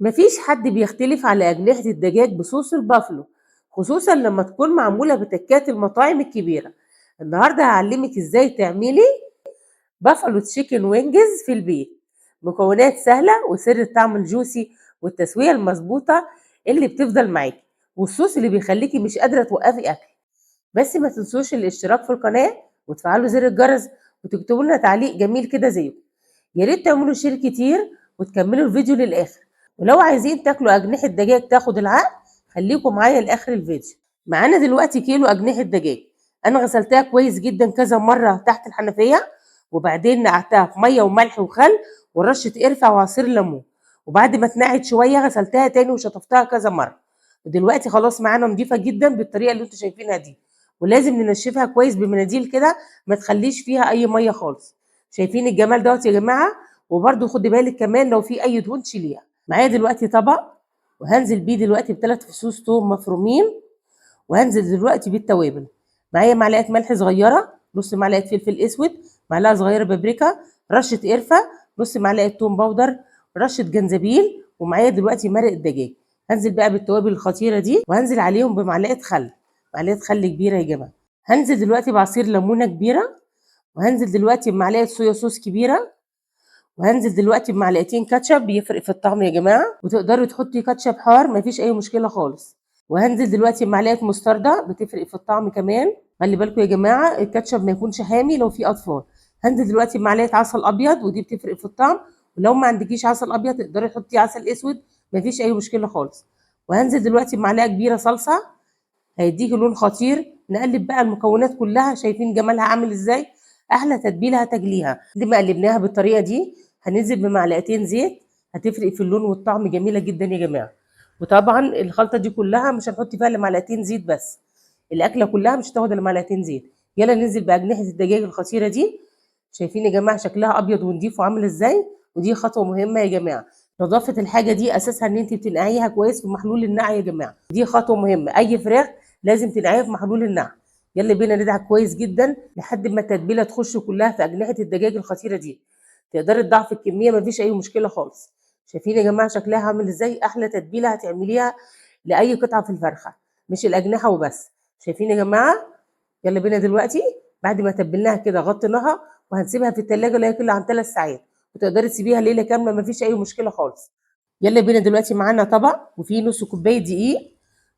مفيش حد بيختلف على أجنحة الدجاج بصوص البافلو، خصوصا لما تكون معمولة بتكات المطاعم الكبيرة. النهاردة هعلمك ازاي تعملي بافلو تشيكن وينجز في البيت. مكونات سهلة وسر الطعم الجوسي والتسوية المظبوطة اللي بتفضل معاكي، والصوص اللي بيخليكي مش قادرة توقفي أكل. بس ما تنسوش الاشتراك في القناة وتفعلوا زر الجرس وتكتبوا لنا تعليق جميل كده زيكم. يا ريت تعملوا شير كتير وتكملوا الفيديو للآخر. ولو عايزين تاكلوا أجنحة دجاج تاخد العقل، خليكم معايا لآخر الفيديو. معانا دلوقتي كيلو أجنحة دجاج. أنا غسلتها كويس جدا كذا مرة تحت الحنفية، وبعدين نقعتها في مية وملح وخل ورشة قرفة وعصير ليمون، وبعد ما اتنقعت شوية غسلتها تاني وشطفتها كذا مرة. ودلوقتي خلاص معانا نضيفة جدا بالطريقة اللي انتوا شايفينها دي. ولازم ننشفها كويس بمناديل كده، ما تخليش فيها أي مية خالص. شايفين الجمال دوت يا جماعة؟ وبرده خدي بالك كمان لو في اي دهون شيليها. معايا دلوقتي طبق، وهنزل بيه دلوقتي بثلاث فصوص توم مفرومين، وهنزل دلوقتي بالتوابل. معايا معلقه ملح صغيره، نص معلقه فلفل اسود، معلقه صغيره بابريكا، رشه قرفه، نص معلقه توم باودر، رشه جنزبيل، ومعايا دلوقتي مرق الدجاج. هنزل بقى بالتوابل الخطيره دي، وهنزل عليهم بمعلقه خل، معلقه خل كبيره يا جماعه. هنزل دلوقتي بعصير ليمونه كبيره، وهنزل دلوقتي بمعلقه صويا صوص كبيره، وهنزل دلوقتي بمعلقتين كاتشب بيفرق في الطعم يا جماعه، وتقدري تحطي كاتشب حار مفيش اي مشكله خالص. وهنزل دلوقتي بمعلقه مستردة بتفرق في الطعم كمان. خلي بالكم يا جماعه الكاتشب ما يكونش حامي لو في اطفال. هنزل دلوقتي بمعلقه عسل ابيض ودي بتفرق في الطعم، ولو ما عندكيش عسل ابيض تقدري تحطي عسل اسود مفيش اي مشكله خالص. وهنزل دلوقتي بمعلقه كبيره صلصه، هيديكي لون خطير. نقلب بقى المكونات كلها، شايفين جمالها عامل ازاي؟ احلى تتبيله هتاكليها دي ما قلبناها بالطريقه دي. هننزل بمعلقتين زيت، هتفرق في اللون والطعم جميله جدا يا جماعه. وطبعا الخلطه دي كلها مش هنحط فيها الا معلقتين زيت بس، الاكله كلها مش هتاخد الا معلقتين زيت. يلا ننزل باجنحه الدجاج الخطيره دي. شايفين يا جماعه شكلها ابيض ونضيف وعامل ازاي؟ ودي خطوه مهمه يا جماعه. نظافه الحاجه دي اساسها ان انت بتنقعيها كويس في محلول النقع يا جماعه، دي خطوه مهمه. اي فراخ لازم تنقعيها في محلول النقع. يلا بينا ندعك كويس جدا لحد ما التتبيله تخش كلها في اجنحه الدجاج الخطيره دي. تقدري تضاعفي الكميه مفيش اي مشكله خالص. شايفين يا جماعه شكلها عامل ازاي؟ احلى تتبيله هتعمليها لاي قطعه في الفرخه، مش الاجنحه وبس. شايفين يا جماعه؟ يلا بينا دلوقتي بعد ما تبلناها كده غطيناها، وهنسيبها في التلاجة لا يقل عن 3 ساعات، وتقدري تسيبيها ليله كامله مفيش اي مشكله خالص. يلا بينا دلوقتي معانا طبق وفيه نص كوبايه دقيق،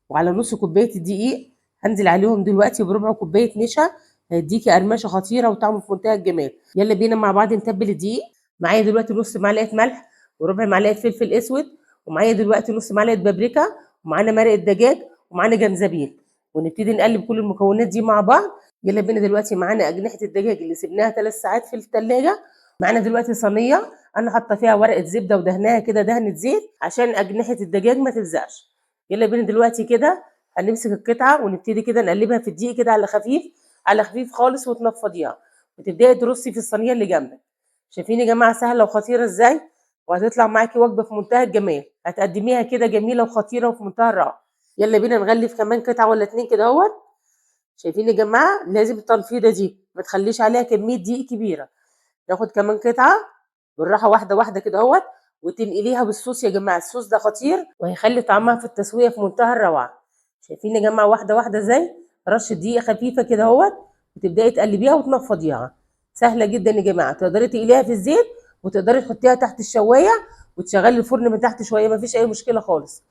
وعلى نص كوبايه الدقيق هنزل عليهم دلوقتي بربع كوبايه نشا، هيديكي قرمشه خطيره وطعمه في منتهى الجمال. يلا بينا مع بعض نتبل الدقيق. معايا دلوقتي نص معلقه ملح، وربع معلقه فلفل اسود، ومعايا دلوقتي نص معلقه بابريكا، ومعانا مرق الدجاج، ومعانا جنزبيل. ونبتدي نقلب كل المكونات دي مع بعض. يلا بينا دلوقتي معانا اجنحه الدجاج اللي سبناها 3 ساعات في الثلاجه. معانا دلوقتي صينيه انا حاطه فيها ورقه زبده ودهناها كده دهنه زيت عشان اجنحه الدجاج ما تلزقش. يلا بينا دلوقتي كده هنمسك القطعه ونبتدي كده نقلبها في الدقيق كده على خفيف، على خفيف خالص، وتنفضيها وتبداي ترصي في الصينيه اللي جنبك. شايفين يا جماعه سهله وخطيره ازاي؟ وهتطلع معاكي وجبه في منتهى الجمال، هتقدميها كده جميله وخطيره وفي منتهى الروعه. يلا بينا نغلف كمان قطعه ولا اتنين كده اهوت. شايفين يا جماعه؟ لازم التنفيضه دي ما تخليش عليها كميه دقيق كبيره. ناخد كمان قطعه بالراحه واحده واحده كده اهوت، وتنقليها بالصوص يا جماعه. الصوص ده خطير وهيخلي طعمها في التسويه في منتهى الروعه. شايفين يا جماعه واحده واحده ازاي؟ رشه دقيق خفيفه كده اهوت، وتبداي تقلبيها وتنفضيها. سهله جدا يا جماعه، تقدري تقليها في الزيت وتقدري تحطيها تحت الشوايه وتشغلي الفرن من تحت شويه مفيش اي مشكله خالص.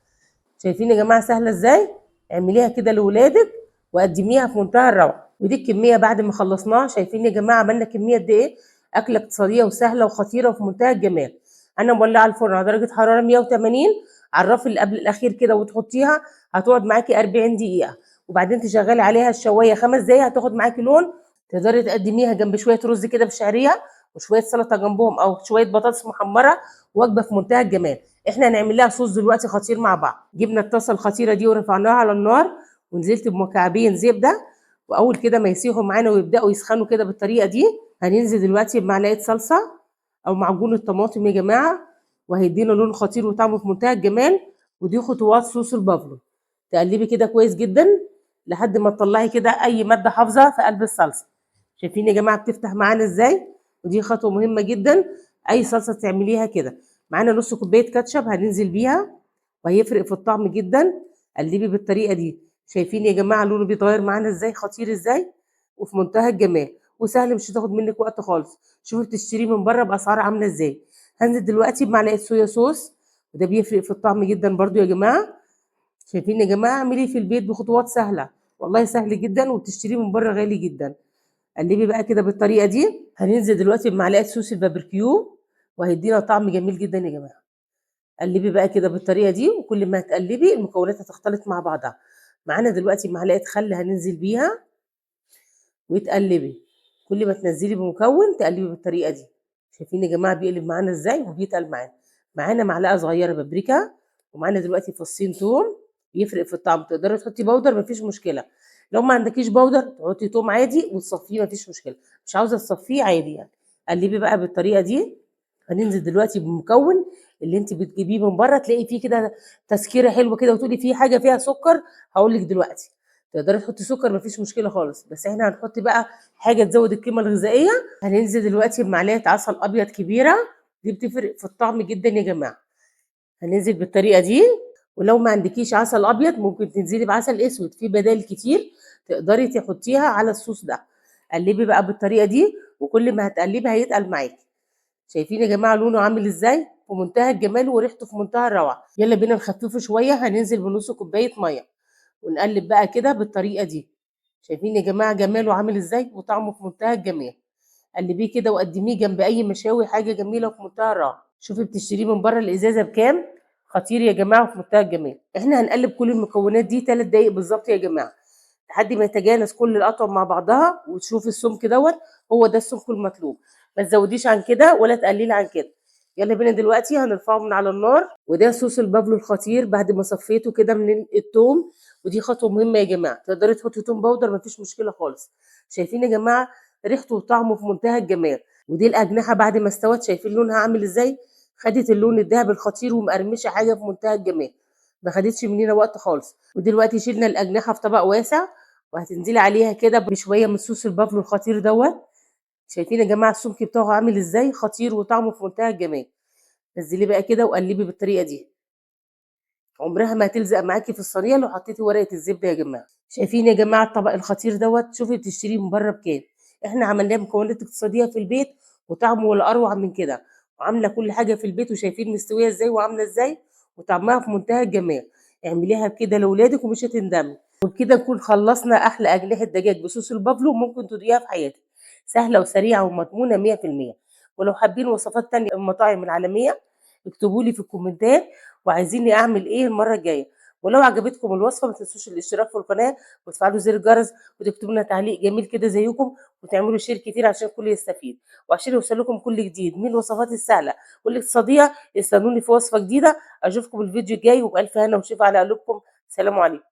شايفين يا جماعه سهله ازاي؟ اعمليها كده لاولادك وقدميها في منتهى الروعه. ودي الكميه بعد ما خلصناها. شايفين يا جماعه عملنا كميه قد ايه؟ اكله اقتصاديه وسهله وخطيره وفي منتهى الجمال. انا مولعه الفرن على درجه حراره 180 على الرف اللي قبل الاخير كده، وتحطيها هتقعد معاكي 40 دقيقه، وبعدين تشغلي عليها الشوايه 5 دقايق هتاخد معاكي لون. تقدري تقدميها جنب شويه رز كده بالشعريه وشويه سلطه جنبهم او شويه بطاطس محمره، وجبه في منتهى الجمال. احنا هنعمل لها صوص دلوقتي خطير مع بعض. جبنا الطاسه الخطيره دي ورفعناها على النار، ونزلت بمكعبين زبده، واول كده ما يسيحوا معانا ويبداوا يسخنوا كده بالطريقه دي، هننزل دلوقتي بمعلقه صلصه او معجون الطماطم يا جماعه، وهيدينا لون خطير وطعمه في منتهى الجمال. ودي خطوات صوص البافلو. تقلبي كده كويس جدا لحد ما تطلعي كده اي ماده حافظه في قلب الصلصه. شايفين يا جماعه بتفتح معانا ازاي؟ ودي خطوه مهمه جدا. اي صلصه تعمليها كده معانا نص كوبايه كاتشب هننزل بيها وهيفرق في الطعم جدا. قلبي بالطريقه دي. شايفين يا جماعه لونه بيتغير معانا ازاي، خطير ازاي، وفي منتهى الجمال وسهل، مش هتاخد منك وقت خالص. شوفي بتشتريه من بره باسعار عامله ازاي. هنزل دلوقتي بمعلقه صويا صوص، وده بيفرق في الطعم جدا برضو يا جماعه. شايفين يا جماعه، اعمليه في البيت بخطوات سهله، والله سهل جدا، وبتشتريه من بره غالي جدا. قلبي بقى كده بالطريقه دي. هننزل دلوقتي بمعلقه صوص الباربيكيو، وهيدينا طعم جميل جدا يا جماعه. قلبي بقى كده بالطريقه دي، وكل ما هتقلبي المكونات هتختلط مع بعضها. معانا دلوقتي معلقه خل هننزل بيها وتقلبي. كل ما تنزلي بمكون تقلبي بالطريقه دي. شايفين يا جماعه بيقلب معانا ازاي وبيتقل معانا. معانا معلقه صغيره بابريكا، ومعانا دلوقتي فصين توم. بيفرق في الطعم. تقدري تحطي بودر مفيش مشكله. لو ما عندكيش بودر تحطي توم عادي وتصفيه مفيش مشكله. مش عاوزه تصفيه عادي يعني. قلبي بقى بالطريقه دي. هننزل دلوقتي بمكون اللي انت بتجيبيه من بره، تلاقي فيه كده تسكيره حلوه كده وتقولي فيه حاجه فيها سكر. هقول لك دلوقتي. تقدري تحطي سكر مفيش مشكله خالص، بس احنا هنحط بقى حاجه تزود القيمه الغذائيه. هننزل دلوقتي بمعلقه عسل ابيض كبيره. دي بتفرق في الطعم جدا يا جماعه. هننزل بالطريقه دي. ولو ما عندكيش عسل ابيض ممكن تنزلي بعسل اسود، في بدائل كتير تقدري تحطيها على الصوص ده. قلبي بقى بالطريقه دي، وكل ما هتقلبي هيتقل معاكي. شايفين يا جماعه لونه عامل ازاي، في منتهى الجمال وريحته في منتهى الروعه. يلا بينا نخففه شويه. هننزل بنص كوبايه ميه ونقلب بقى كده بالطريقه دي. شايفين يا جماعه جماله عامل ازاي وطعمه في منتهى الجمال. قلبيه كده وقدميه جنب اي مشاوي، حاجه جميله وفي منتهى الروعه. شوفي بتشتريه من بره الازازه بكام. خطير يا جماعه وفي منتهى الجمال. احنا هنقلب كل المكونات دي 3 دقايق بالظبط يا جماعه، لحد ما يتجانس كل الاطعم مع بعضها وتشوفي السمك دوت. هو ده السمك المطلوب. ما تزوديش عن كده ولا تقللي عن كده. يلا بينا دلوقتي هنرفعه من على النار. وده صوص البافلو الخطير بعد ما صفيته كده من التوم. ودي خطوه مهمه يا جماعه. تقدري تحطي توم باودر مفيش مشكله خالص. شايفين يا جماعه ريحته وطعمه في منتهى الجمال. ودي الاجنحه بعد ما استوت، شايفين لونها عامل ازاي. خدت اللون الذهبي الخطير ومقرمشه، حاجه في منتهى الجمال. ما خدتش مننا وقت خالص. ودلوقتي شيلنا الاجنحه في طبق واسع، وهتنزلي عليها كده بشويه من صوص البافلو الخطير دوت. شايفين يا جماعه السمك بتاعه عامل ازاي، خطير وطعمه في منتهى الجمال. نزليه بقى كده وقلبي بالطريقه دي. عمرها ما هتلزق معاكي في الصينيه لو حطيتي ورقه الزبده يا جماعه. شايفين يا جماعه الطبق الخطير دوت، شوفي بتشتريه من بره بكام. احنا عملناه مكونات اقتصاديه في البيت، وطعمه ولا اروع من كده. وعامله كل حاجه في البيت، وشايفين مستويه ازاي وعامله ازاي، وطعمها في منتهى الجمال. اعمليها كده لاولادك ومش هتندمي. وبكده نكون خلصنا احلى اجنحه دجاج بصوص البافلو ممكن تدوقيها في حياتك. سهله وسريعه ومضمونه 100%. ولو حابين وصفات تانية من المطاعم العالميه اكتبوا لي في الكومنتات، وعايزيني اعمل ايه المره الجايه. ولو عجبتكم الوصفه ما تنسوش الاشتراك في القناه وتفعلوا زر الجرس، وتكتبوا لنا تعليق جميل كده زيكم، وتعملوا شير كتير عشان الكل يستفيد، وعشان يوصل لكم كل جديد من الوصفات السهله والاقتصاديه. استنوني في وصفه جديده. اشوفكم الفيديو الجاي، وبالف هنا وشفا على قلوبكم. سلام عليكم.